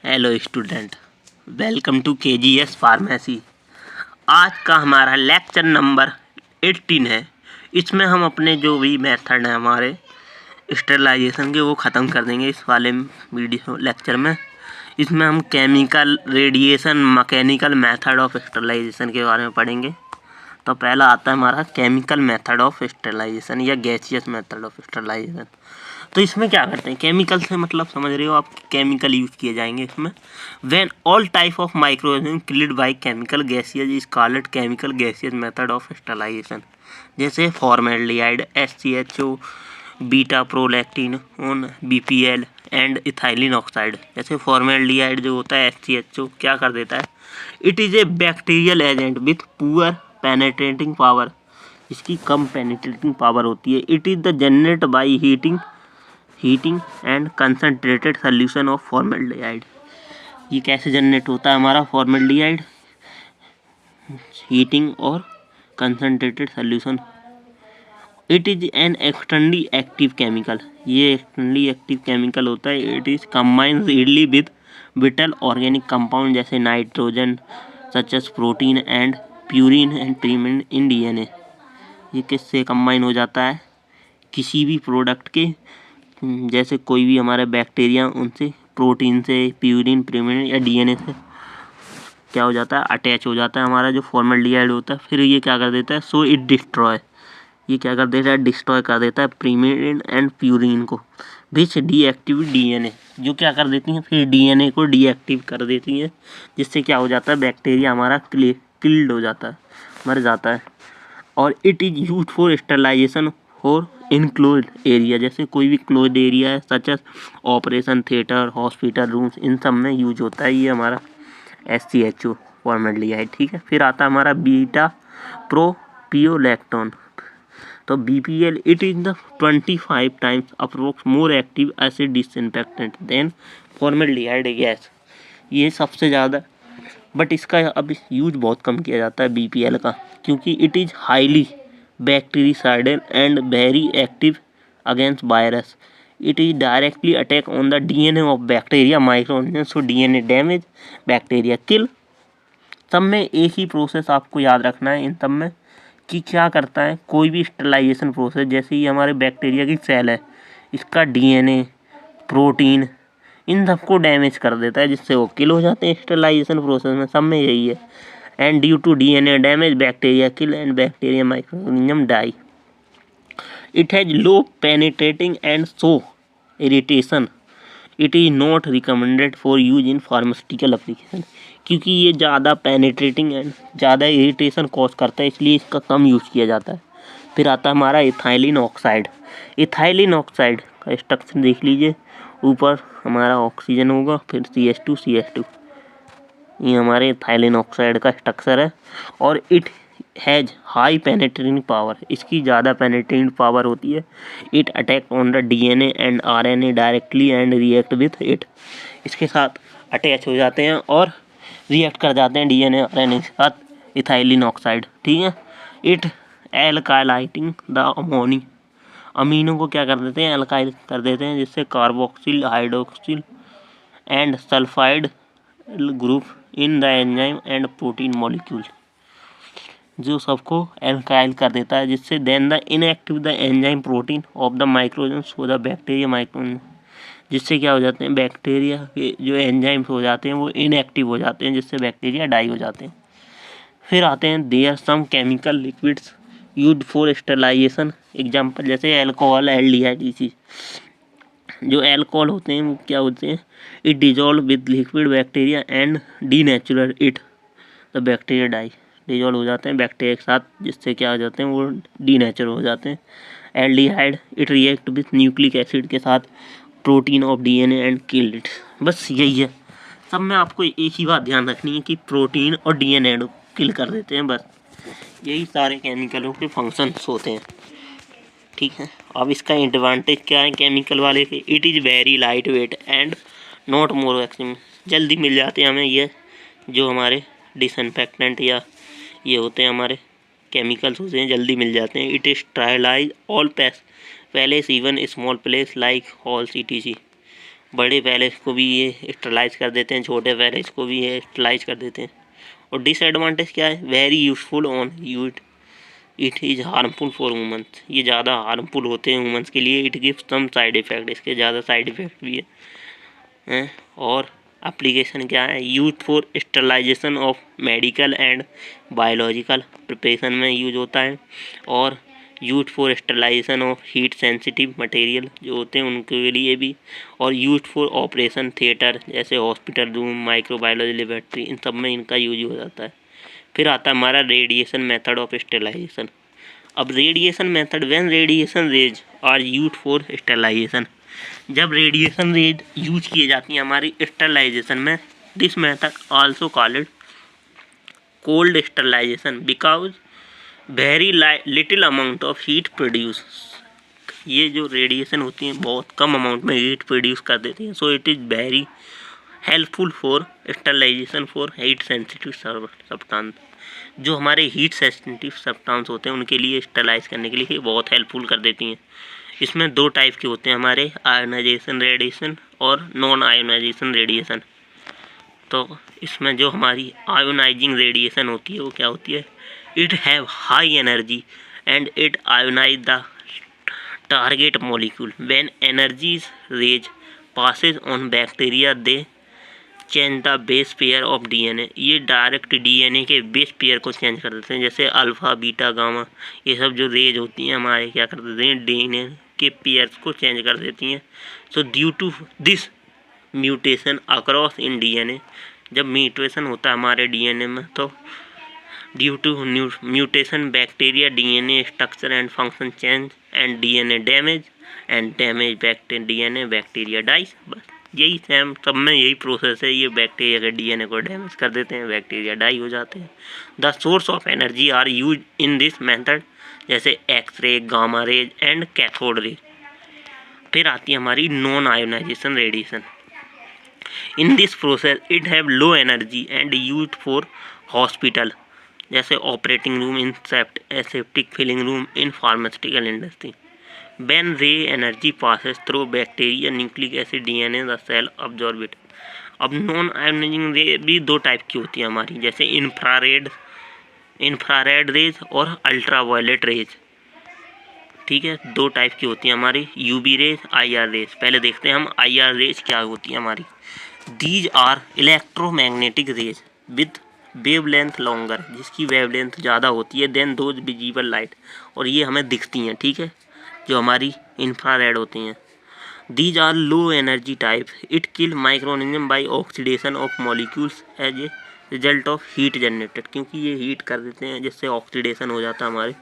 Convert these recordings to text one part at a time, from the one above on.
Hello student, welcome to KGS pharmacy. आज का हमारा लेक्चर नंबर 18 है। इसमें हम अपने जो भी मेथड हैं हमारे स्टेरिलाइजेशन के वो ख़त्म कर देंगे इस वाले वीडियो लेक्चर में। इसमें हम chemical, radiation, mechanical method of sterilization के बारे में पढ़ेंगे। तो पहला आता है हमारा केमिकल मेथड ऑफ स्टेरिलाइजेशन या गैसियस मेथड ऑफ स्टेरिलाइजेशन। तो इसमें क्या करते हैं, केमिकल से मतलब समझ रहे हो आप, केमिकल यूज किए जाएंगे इसमें। When all type of microorganism killed by chemical gaseous is called chemical gaseous method of sterilization. जैसे formaldehyde, HCHO, beta prolactin, BPL and ethylene oxide. जैसे फॉर्मेल्डिहाइड जो होता है HCHO क्या कर देता है, it is a bacterial agent with poor penetrating power. इसकी कम पेनेट्रेटिंग पावर होती है। It is the generate by heating and concentrated solution of formaldehyde. ये कैसे जनरेट होता है हमारा फॉर्मेल्डिहाइड, हीटिंग और concentrated solution. It is an externally active chemical. ये एक्सटर्नली एक्टिव केमिकल होता है। It is combines readily with vital organic compound जैसे nitrogen such as protein and purine and pyrimidine in DNA। ये किससे combine हो जाता है, किसी भी प्रोडक्ट के, जैसे कोई भी हमारे बैक्टीरिया उनसे प्रोटीन से, प्यूरिन, प्रीमिन या DNA से क्या हो जाता है, अटैच हो जाता है हमारा जो फॉर्मेल्डिहाइड होता है। फिर ये क्या कर देता है, सो इट डिस्ट्रॉय, ये क्या कर देता है, डिस्ट्रॉय कर देता है प्रीमिन एंड प्यूरिन को, विच डीएक्टिव DNA, जो क्या कर देती हैं, फिर DNA को डीएक्टिव कर देती हैं, जिससे क्या हो जाता है, बैक्टीरिया हमारा किल्ड हो जाता है, मर जाता है। और it is use for sterilization for enclosed area. जैसे कोई भी क्लोज्ड एरिया है such as operation theatre, hospital rooms, इन सब में यूज होता है ये हमारा HCHO फॉर्मेल्डिहाइड। ठीक है। फिर आता है हमारा बीटा प्रोपियोलैक्टोन। तो BPL, it is the 25 times approx more active acid disinfectant than formaldehyde gas. ये सबसे ज़्यादा, बट इसका अब यूज बहुत कम किया जाता है BPL का, क्योंकि it is highly bactericidal and very active against virus. It is directly attack on the DNA of bacteria microorganism, so DNA damage, bacteria किल। सब में एक ही प्रोसेस आपको याद रखना है इन सब में, कि क्या करता है कोई भी स्टेरिलाइजेशन प्रोसेस। जैसे ये हमारे बैक्टीरिया की सेल है, इसका DNA, प्रोटीन, इन सबको डैमेज कर देता है, जिससे वो किल हो जाते हैं स्टेरिलाइजेशन प्रोसेस में। सब में यही है। And due to DNA damage bacteria kill and bacteria microorganism die. It has low penetrating and so irritation. It is not recommended for use in pharmaceutical application, क्योंकि ये ज़्यादा पेनिट्रेटिंग एंड ज़्यादा irritation cause करता है, इसलिए इसका कम use किया जाता है। फिर आता है हमारा इथाइलिन ऑक्साइड। इथाइलिन ऑक्साइड का स्ट्रक्चर देख लीजिए, ऊपर हमारा ऑक्सीजन होगा, फिर CH2 ये हमारे इथाइलिन ऑक्साइड का स्ट्रक्चर है। और it has high penetrating power, इसकी ज़्यादा पेनेट्रेटिंग पावर होती है। It attack on the DNA and RNA directly and react with it. इसके साथ अटैच हो जाते हैं और रिएक्ट कर जाते हैं DNA RNA के साथ इथाइलिन ऑक्साइड। ठीक है। इट एल्काइलाइटिंग द अमीनो को क्या कर देते हैं, एल्काइल कर देते हैं, जिससे carboxyl, hydroxyl and sulphide group in the enzyme and protein molecule, जो सबको एल्काइल कर देता है, जिससे then the inactive the enzyme protein of the microorganism so the bacteria microorganism, जिससे क्या हो जाते हैं, बैक्टीरिया के जो एंजाइम्स हो जाते हैं वो इनएक्टिव हो जाते हैं, जिससे बैक्टीरिया डाई हो जाते हैं। फिर आते हैं there some chemical liquids used for sterilization. Example जैसे अल्कोहल, एल्डिहाइड, ये चीज़ जो अल्कोहल होते हैं वो क्या होते हैं, it dissolve with liquid bacteria and denature it the bacteria die. Dissolve हो जाते हैं बैक्टीरिया के साथ, जिससे क्या हो जाते हैं, वो डीनेचर हो जाते हैं। Aldehyde, it react with nucleic acid के साथ protein of DNA and kill it. बस यही है। सब में आपको एक ही बात ध्यान रखनी है कि प्रोटीन और DNA को किल कर देते हैं, बस यही सारे केमिकलों के फंक्शंस होते हैं। ठीक है। अब इसका एडवांटेज क्या है केमिकल वाले के, it is very light weight and not more expensive. जल्दी मिल जाते हैं हमें ये जो हमारे डिसइंफेक्टेंट या ये होते हैं हमारे केमिकल्स होते हैं, जल्दी मिल जाते हैं। It is sterilize all palace even small place like halls ETC। बड़े पैलेस को भी ये स्टरलाइज कर देते हैं, छोटे पैलेस को भी ये स्टरलाइज कर देते हैं। और डिसएडवांटेज क्या है? Very useful on youth, it is harmful for womens, ये ज़्यादा हार्मफुल होते हैं वुमेंस के लिए। It gives some side effect, इसके ज़्यादा साइड इफ़ेक्ट भी है। और एप्लीकेशन क्या है? Use for sterilization of medical and biological preparation में यूज होता है। और use for sterilization of heat sensitive material जो होते हैं उनके लिए भी। और यूज फॉर ऑपरेशन थिएटर जैसे हॉस्पिटल रूम, माइक्रोबायोलॉजी लेबोरेटरी, इन सब में इनका यूज हो जाता है। फिर आता है हमारा रेडिएशन मेथड ऑफ स्टरलाइजेशन। अब radiation method, when radiation rays are use for sterilization, जब रेडिएशन रेज यूज किए जाती हैं हमारी स्टरलाइजेशन में, this method also called cold sterilization because very little amount of heat produce, ये जो रेडिएशन होती हैं बहुत कम अमाउंट में हीट प्रोड्यूस कर देती हैं। So it is very helpful for sterilization for heat sensitive substance, जो हमारे हीट सेंसिटिव सब्सटेंस होते हैं उनके लिए स्टरलाइज करने के लिए बहुत हेल्पफुल कर देती हैं। इसमें दो टाइप के होते हैं हमारे, आयोनाइजेशन रेडिएशन और नॉन आयोनाइजेशन रेडिएशन। तो इसमें जो हमारी आयोनाइजिंग रेडिएशन होती है वो क्या होती है? It have high energy and it ionize the target molecule when energy rays passes on bacteria they change the base pair of DNA, ये डायरेक्ट डीएनए के बेस पेयर को चेंज कर देते हैं। जैसे अल्फा बीटा गामा, ये सब जो रेज होती हैं हमारे क्या कर देते हैं? डीएनए के पेयर्स को चेंज कर देती हैं। So due to this mutation across in DNA, जब म्यूटेशन होता है हमारे डीएनए में, तो due to mutation bacteria DNA structure and function change and DNA damage and damage DNA bacteria dies. बस यही सेम सब में यही प्रोसेस है, ये बैक्टीरिया के डीएनए को डैमेज कर देते हैं, बैक्टीरिया डाई हो जाते हैं। The source of energy are use in this method जैसे X ray, gamma rays and cathode rays. फिर आती है हमारी non ionization radiation. In this process it have low energy and use for hospital जैसे operating room, in aseptic filling room, in pharmaceutical industry. When ray energy passes through bacteria, nucleic acid, DNA, the cell absorb it। अब non ionising रे भी दो type की होती है हमारी, जैसे इंफ्रारेड रेज और अल्ट्रावायलेट रेज। ठीक है, दो टाइप की होती हैं हमारी, यूवी रेज, आईआर रेज। पहले देखते हैं हम आईआर रेज क्या होती है हमारी। These are electromagnetic rays with wavelength longer, जिसकी वेवलेंथ ज़्यादा होती है देन दोज विजिबल लाइट, और ये हमें दिखती हैं। ठीक है, जो हमारी इंफ्रारेड होती हैं। These are low energy type, it kill microorganism by oxidation of molecules as a result of heat generated, क्योंकि ये हीट कर देते हैं जिससे ऑक्सीडेशन हो जाता है हमारे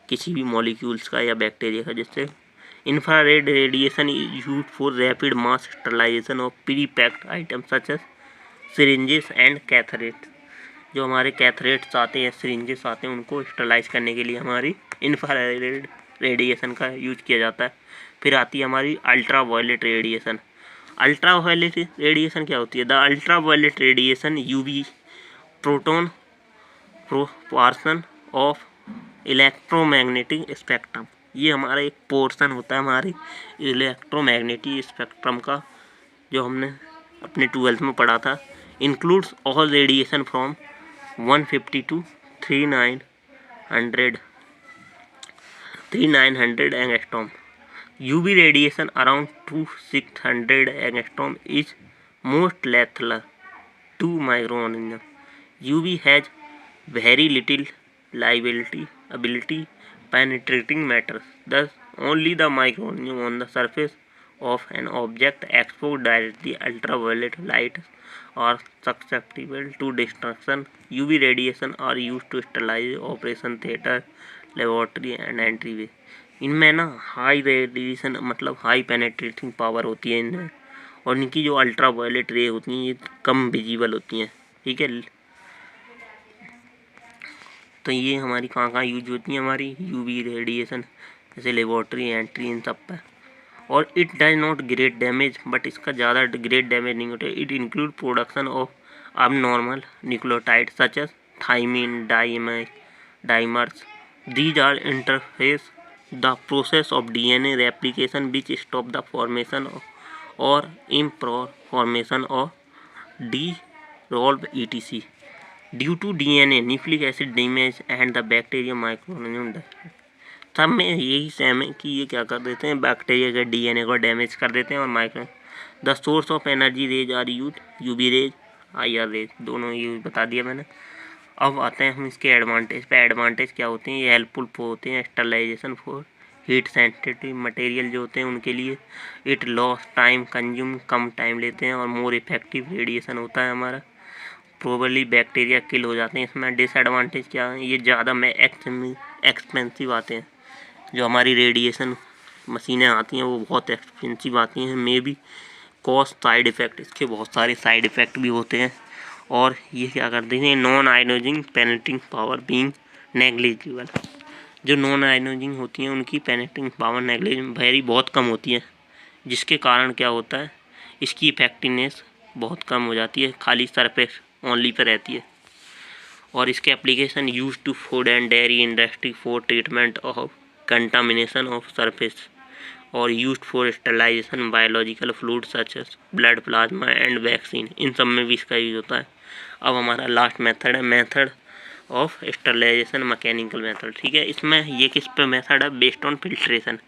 किसी भी मॉलिक्यूल्स का या बैक्टीरिया का, जिससे infrared radiation is used for rapid mass sterilization of pre packed item such as syringes and catheters. जो हमारे कैथरेट्स आते हैं, सिरिंजेस आते हैं, उनको स्टरलाइज करने के लिए हमारी इंफ्रारेड रेडिएशन का यूज किया जाता है। फिर आती है हमारी ultraviolet radiation. Ultraviolet radiation क्या होती है? The ultraviolet radiation UV proton portion of electromagnetic spectrum, ये हमारा एक पोर्शन होता है हमारे इलेक्ट्रोमैग्नेटिक स्पेक्ट्रम का, जो हमने अपने 12th में पढ़ा था। Includes all radiation from 150 to 3900 angstrom. UV radiation around 2600 angstrom is most lethal to microorganisms. UV has very little ability penetrating matter. Thus, only the microorganisms on the surface of an object exposed directly ultraviolet light are susceptible to destruction. UV radiation are used to sterilize operation theater, laboratory and entryway. इनमें ना high radiation मतलब high penetrating power होती है इनमें, और इनकी जो ultra violet रे होती हैं ये कम विजिबल होती हैं। ठीक है, तो ये हमारी कहाँ यूज होती हैं हमारी यूवी रेडिएशन, जैसे लेबोरेटरी एंट्री इन सब पर। और it does not great damage, but इसका ज़्यादा ग्रेट डैमेज नहीं होता। It include production of abnormal nucleotides such as thymine, dimers. These are interface the process of DNA replication which stop the formation और improve formation of dissolved etc. Due to DNA nucleic acid damage and the bacteria microorganism सब में यही same है कि ये क्या कर देते हैं, बैक्टीरिया के डीएनए को डैमेज कर देते हैं और micro the source of energy rays are UV rays IR rays, दोनों यूज बता दिया मैंने। अब आते हैं हम इसके एडवांटेज पे। एडवांटेज क्या होते हैं, ये हेल्पफुल होते हैं sterilization for heat sensitive material जो होते हैं उनके लिए। इट लॉस टाइम कंज्यूम, कम टाइम लेते हैं और मोर इफेक्टिव रेडिएशन होता है हमारा, प्रोबेबली बैक्टीरिया किल हो जाते हैं इसमें। डिसएडवांटेज क्या है, ये ज़्यादा में एक्सपेंसिव आते हैं, जो हमारी रेडिएशन मशीनें आती हैं वो बहुत एक्सपेंसिव आती हैं। May be cost side effect, इसके बहुत सारे साइड इफ़ेक्ट भी होते हैं। और ये क्या करते हैं, non ionizing penetrating power being negligible, जो नॉन आयोनाइजिंग होती हैं उनकी पेनिट्रिंग पावर वेरी बहुत कम होती है, जिसके कारण क्या होता है, इसकी इफेक्टिवनेस बहुत कम हो जाती है, खाली सरफेस ओनली पे रहती है। और इसके application use to food and dairy industry for treatment of contamination of surface और use for sterilization biological fluid such as blood plasma and vaccine, इन सब में भी इसका यूज होता है। अब हमारा लास्ट मेथड है method of sterilization mechanical method. ठीक है, इसमें ये किस पे मेथड है, बेस्ड ऑन फिल्ट्रेशन।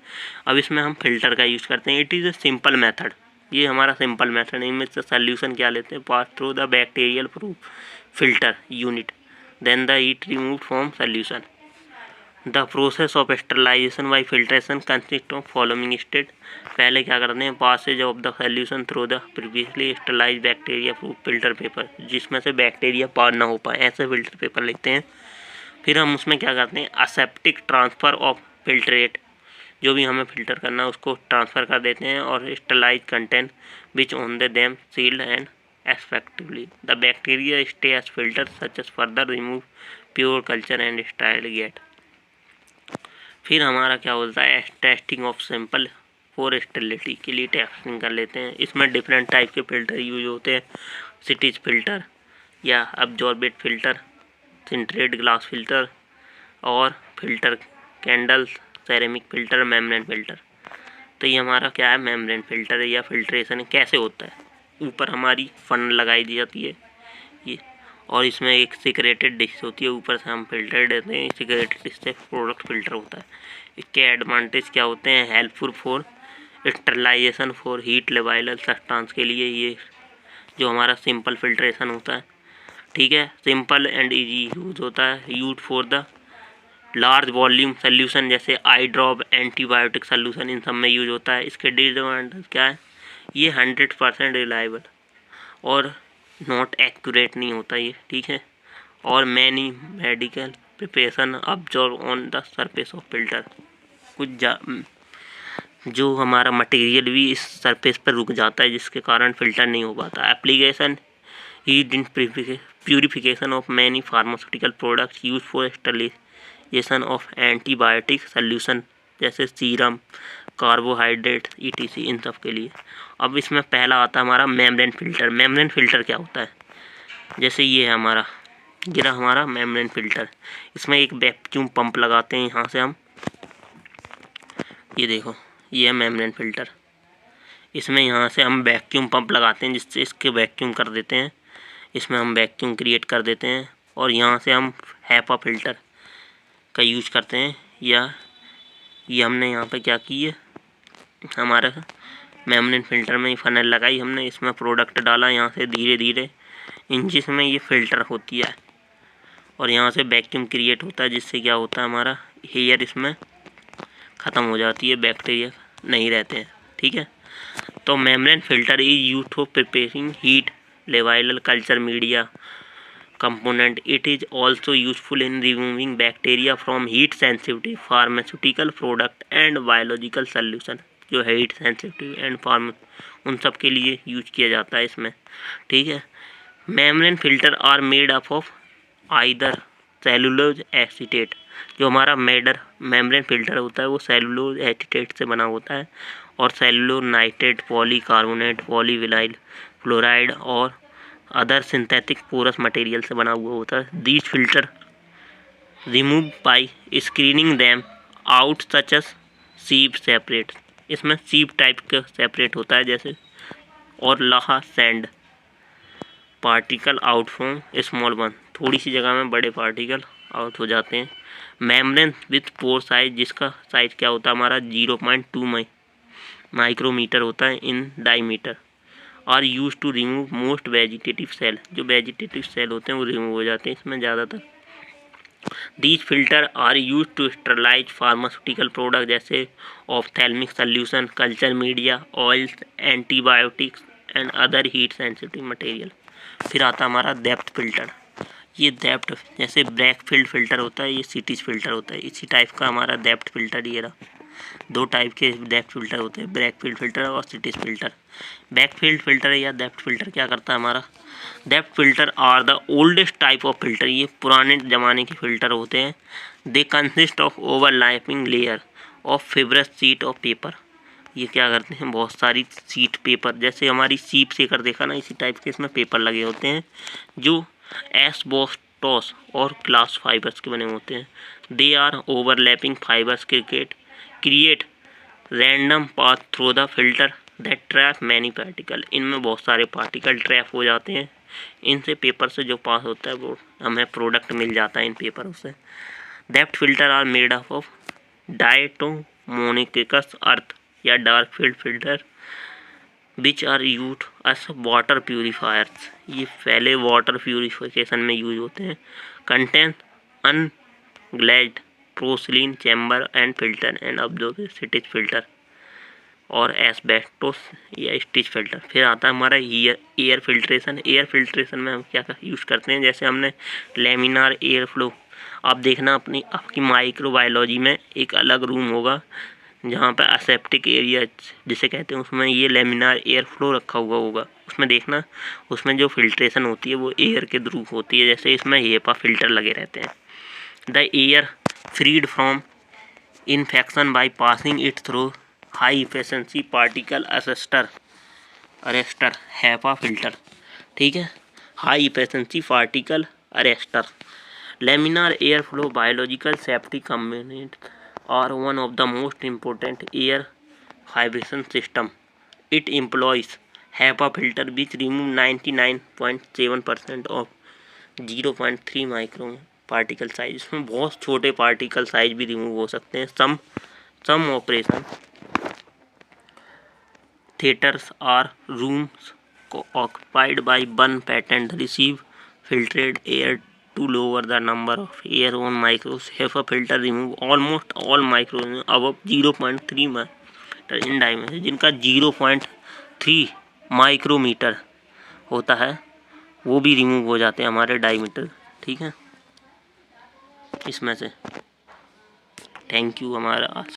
अब इसमें हम फिल्टर का यूज़ करते हैं। It is a simple method, ये हमारा सिंपल मेथड है। इनमें से सोल्यूशन क्या लेते हैं, pass through the bacterial proof filter unit, then the heat remove from solution. The process of sterilization by filtration consist of following state. पहले क्या करते हैं, passes of the solution through the previously sterilize bacteria proof filter paper, जिसमें से bacteria पार ना हो पाए, ऐसे फिल्टर पेपर लेते हैं। फिर हम उसमें क्या करते हैं, असेप्टिक ट्रांसफ़र ऑफ फिल्ट्रेट, जो भी हमें फ़िल्टर करना है उसको ट्रांसफ़र कर देते हैं, और sterilize content which on the them sealed and effectively the bacteria stay as filter such as further remove pure culture and sterile get। फिर हमारा क्या होता है, testing of sample for sterility के लिए टेस्टिंग कर लेते हैं। इसमें डिफरेंट टाइप के फ़िल्टर यूज होते हैं, सिटीज फ़िल्टर या अब्जॉर्बेट फ़िल्टर, सिंट्रेट ग्लास फ़िल्टर और filter candles, ceramic filter, membrane filter. तो ये हमारा क्या है, मेम्ब्रेन फ़िल्टर या फिल्ट्रेशन कैसे होता है, ऊपर हमारी फन लगाई दी जाती है ये, और इसमें एक सिक्रेटेड डिश होती है, ऊपर से हम फिल्टर देते हैं, सिक्रेटेड डिश से प्रोडक्ट फिल्टर होता है। इसके एडवांटेज क्या होते हैं, helpful for sterilization for heat लेवाइलल सब्सटेंस के लिए, ये जो हमारा सिंपल फिल्ट्रेशन होता है, ठीक है, सिंपल एंड इजी यूज होता है। Use for the large volume solution जैसे आई ड्रॉप, एंटीबायोटिक सोल्यूशन, इन सब में यूज होता है। इसके डिसएडवांटेज क्या है, ये 100% रिलायबल और नॉट एक्यूरेट नहीं होता ये, ठीक है, और many medical preparation absorb on the surface of filter, कुछ जो हमारा मटेरियल भी इस सरफेस पर रुक जाता है, जिसके कारण फिल्टर नहीं हो पाता। Application heat in purification of many pharmaceutical products use for sterilization of antibiotic solution जैसे सीरम, कार्बोहाइड्रेट ETC, इन सब के लिए। अब इसमें पहला आता है हमारा मेम्ब्रेन फ़िल्टर। मेम्ब्रेन फ़िल्टर क्या होता है, जैसे ये है हमारा गिरा हमारा मेम्ब्रेन फ़िल्टर, इसमें एक वैक्यूम पंप लगाते हैं, यहाँ से हम ये देखो ये है मेम्ब्रेन फ़िल्टर, इसमें यहाँ से हम वैक्यूम पंप लगाते हैं जिससे इसके वैक्यूम कर देते हैं, इसमें हम वैक्यूम क्रिएट कर देते हैं, और यहाँ से हम हैपा फ़िल्टर का यूज करते हैं। या ये हमने यहाँ पे क्या की है, हमारा मेम्ब्रेन फ़िल्टर में फनल लगाई हमने, इसमें प्रोडक्ट डाला, यहाँ से धीरे धीरे इंचिस में ये फ़िल्टर होती है, और यहाँ से वैक्यूम क्रिएट होता है, जिससे क्या होता है हमारा हेयर इसमें ख़त्म हो जाती है, बैक्टीरिया नहीं रहते हैं, ठीक है। तो membrane filter is used for preparing heat लेवाइलल culture media component. It is also useful in removing bacteria from heat sensitive pharmaceutical product and biological solution, जो है हीट सेंसिटिव एंड फार्म उन सब के लिए यूज किया जाता है इसमें, ठीक है। Membrane filter are made up of either cellulose acetate, जो हमारा मेम्ब्रेन फिल्टर होता है वो सेलुलोज एसीटेट से बना होता है, और cellulose nitrate, polycarbonate, polyvinyl chloride और अदर सिंथेटिक पोरस मटेरियल से बना हुआ होता है। These filter remove by screening them out such as sieve separate, इसमें सीप टाइप का सेपरेट होता है, जैसे और लाहा sand particle out from small one, थोड़ी सी जगह में बड़े पार्टिकल आउट हो जाते हैं। मेम्ब्रेन विथ पोर साइज, जिसका साइज क्या होता है हमारा 0.2 माइक्रोमीटर होता है in diameter, are use to remove most vegetative cell, जो वेजिटेटिव सेल होते हैं वो रिमूव हो जाते हैं इसमें ज़्यादातर। These filter are used to sterilize pharmaceutical products जैसे ophthalmic solution, culture media, oils, antibiotics and other heat sensitive material। फिर आता हमारा डेप्थ फिल्टर। ये डेप्थ जैसे ब्रैकफील्ड फिल्टर होता है, ये सिटीज फिल्टर होता है, इसी टाइप का हमारा डेप्थ फिल्टर ये रहा। दो टाइप के डेप्थ फिल्टर होते हैं, ब्रैकफील्ड फिल्टर और सिटीज फिल्टर। बैकफील्ड फिल्टर या डेप्थ फिल्टर क्या करता है हमारा, depth filter are the oldest type of filter, ये पुराने ज़माने के फिल्टर होते हैं। They consist of overlapping layer of fibrous sheet of paper, ये क्या करते हैं बहुत सारी सीट पेपर, जैसे हमारी सीप सेकर देखा ना, इसी टाइप के इसमें पेपर लगे होते हैं जो एस्बेस्टोस और ग्लास फाइबर्स के बने होते हैं। They are overlapping fibres create random path through the filter that trap many particle, इनमें बहुत सारे पार्टिकल ट्रैप हो जाते हैं, इनसे पेपर से जो पास होता है वो हमें प्रोडक्ट मिल जाता है इन पेपरों से। Depth filter are made up of diatomaceous earth या dark field filter which are use as water purifiers, ये पहले वाटर प्यूरिफिकेशन में यूज होते हैं। Contain unglazed porcelain chamber and filter and observe Seitz filter और एस्बेस्टोस या stitch filter. फिर आता है हमारा एयर फिल्ट्रेशन। एयर फिल्ट्रेशन में हम क्या यूज़ करते हैं, जैसे हमने लेमिनार एयर फ्लो, आप देखना आपकी माइक्रोबायोलॉजी में एक अलग रूम होगा जहाँ पर असेप्टिक एरिया जिसे कहते हैं, उसमें ये लेमिनार एयर फ्लो रखा हुआ होगा, उसमें देखना उसमें जो फिल्ट्रेशन होती है वो एयर के थ्रू होती है, जैसे इसमें हेपा फिल्टर लगे रहते हैं। The air freed from infection by passing it through high efficiency particle arrester HEPA filter, ठीक है, high efficiency particle arrester. Laminar air flow biological safety component are one of the most important air filtration system. It employs HEPA filter which remove 99.7% of 0.3 micro particle size, इसमें बहुत छोटे particle size भी remove हो सकते हैं। सम operation theaters are rooms occupied by one patent receive filtered air to lower the number of air on micros. HEPA filter remove almost all micros above 0.3 metre in diameter, जिनका 0.3 micrometer होता है वो भी remove हो जाते हैं हमारे diameter, ठीक है, इसमें से। थैंक यू हमारा